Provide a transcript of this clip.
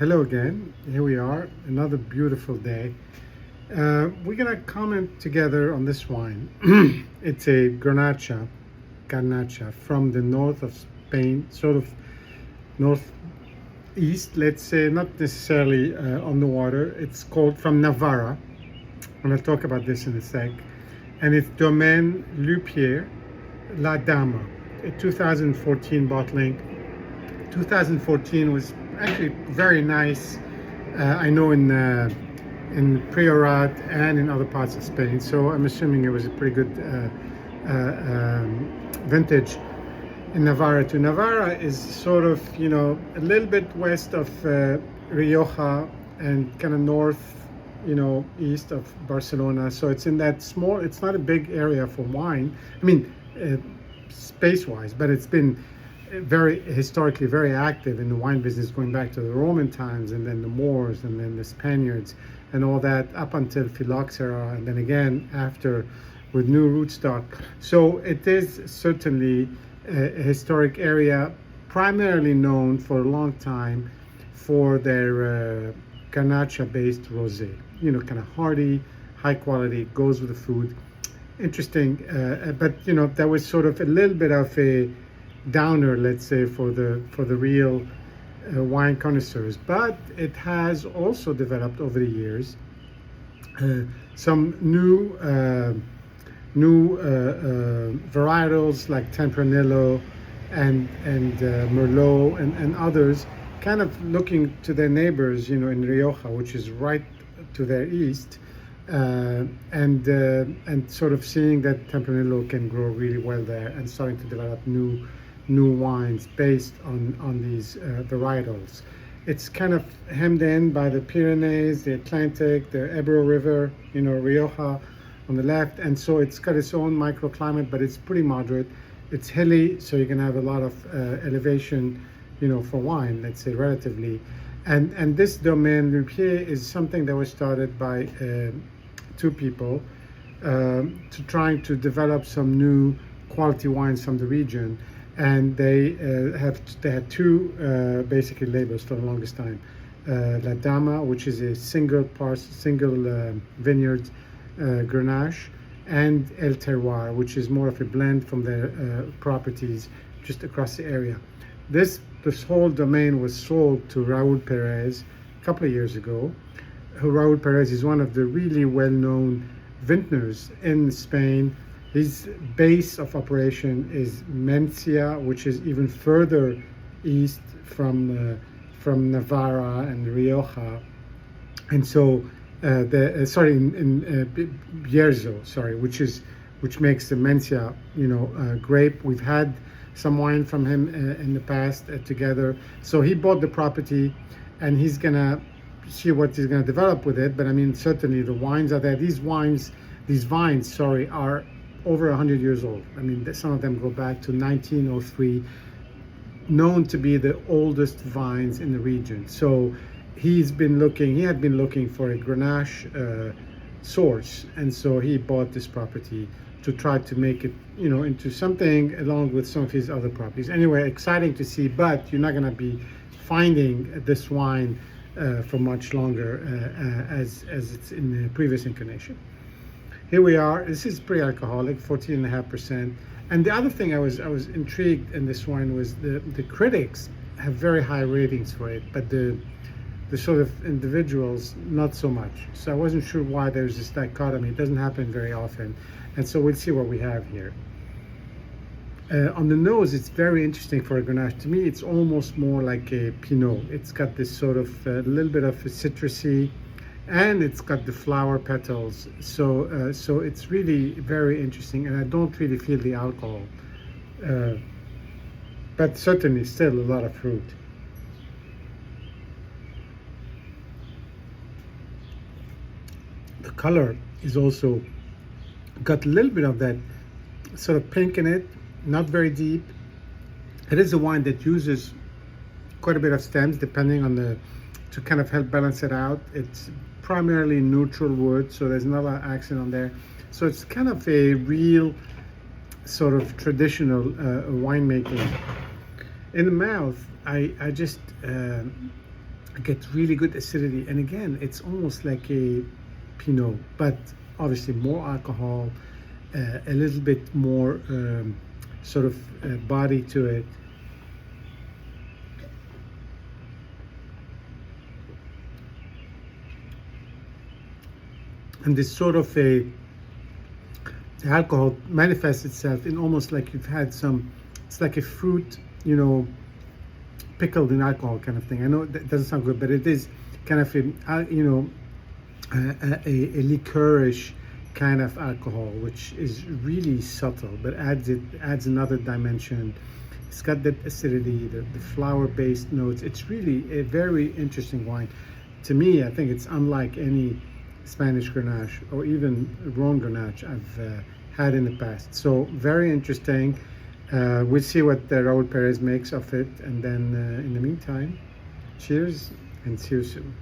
Hello again. Here we are, another beautiful day. We're gonna comment together on this wine. It's a garnacha from the north of Spain, sort of northeast, let's say, not necessarily on the water. It's called from Navarra, and I'll talk about this in a sec. And it's Domaine Lupier, La Dama, a 2014 bottling. 2014 was actually very nice. I know in Priorat and in other parts of Spain, so I'm assuming it was a pretty good vintage in Navarra too. Navarra is sort of, a little bit west of Rioja and kind of north, east of Barcelona. So it's in that small, it's not a big area for wine. I mean, space-wise, but it's been very historically very active in the wine business, going back to the Roman times, and then the Moors, and then the Spaniards, and all that up until phylloxera, and then again after with new rootstock. So it is certainly a historic area, primarily known for a long time for their garnacha-based rosé. Kind of hearty, high quality, goes with the food. Interesting, but that was sort of a little bit of a downer, let's say, for the real wine connoisseurs. But it has also developed over the years some new varietals like Tempranillo and Merlot and others, kind of looking to their neighbors, in Rioja, which is right to their east, and sort of seeing that Tempranillo can grow really well there, and starting to develop new wines based on these varietals. It's kind of hemmed in by the Pyrenees, the Atlantic, the Ebro River, Rioja on the left, and so it's got its own microclimate, but it's pretty moderate. It's hilly, so you can have a lot of elevation, for wine, let's say, relatively. And this Domaine Lupier is something that was started by two people to trying to develop some new quality wines from the region. And they had two basically labels for the longest time. La Dama, which is a single vineyard grenache, and El Terroir, which is more of a blend from their properties just across the area. This whole domain was sold to Raúl Perez a couple of years ago. Raúl Perez is one of the really well-known vintners in Spain. His base of operation is Mencia, which is even further east from Navarra and Rioja, and so in Bierzo, which makes the Mencia, grape. We've had some wine from him in the past together. So he bought the property, and he's gonna see what he's gonna develop with it. But I mean, certainly the wines are there. These vines, are over 100 years old. I mean, some of them go back to 1903, known to be the oldest vines in the region. So he had been looking for a grenache source, and so he bought this property to try to make it, into something along with some of his other properties. Anyway, exciting to see, but you're not going to be finding this wine for much longer as it's in the previous incarnation. Here we are. This is pre-alcoholic, 14.5%. And the other thing I was intrigued in this wine was the critics have very high ratings for it, but the sort of individuals not so much. So I wasn't sure why there's this dichotomy. It doesn't happen very often, and so we'll see what we have here. On the nose, it's very interesting for a grenache. To me, it's almost more like a Pinot. It's got this sort of little bit of a citrusy, and it's got the flower petals, so it's really very interesting, and I don't really feel the alcohol, but certainly still a lot of fruit. The color is also got a little bit of that sort of pink in it, not very deep. It is a wine that uses quite a bit of stems, depending on to kind of help balance it out. It's primarily neutral wood, so there's not a lot of accent on there. So it's kind of a real sort of traditional winemaking. In the mouth, I just I get really good acidity, and again, it's almost like a Pinot, but obviously more alcohol, a little bit more sort of body to it. And this sort of the alcohol manifests itself in almost like you've had some, it's like a fruit, pickled in alcohol kind of thing. I know that doesn't sound good, but it is kind of a liquorish kind of alcohol, which is really subtle, but adds another dimension. It's got that acidity, the flower-based notes. It's really a very interesting wine. To me, I think it's unlike any Spanish grenache or even Rhone grenache I've had in the past. So very interesting. We'll see what Raul Perez makes of it, and then in the meantime, cheers and see you soon.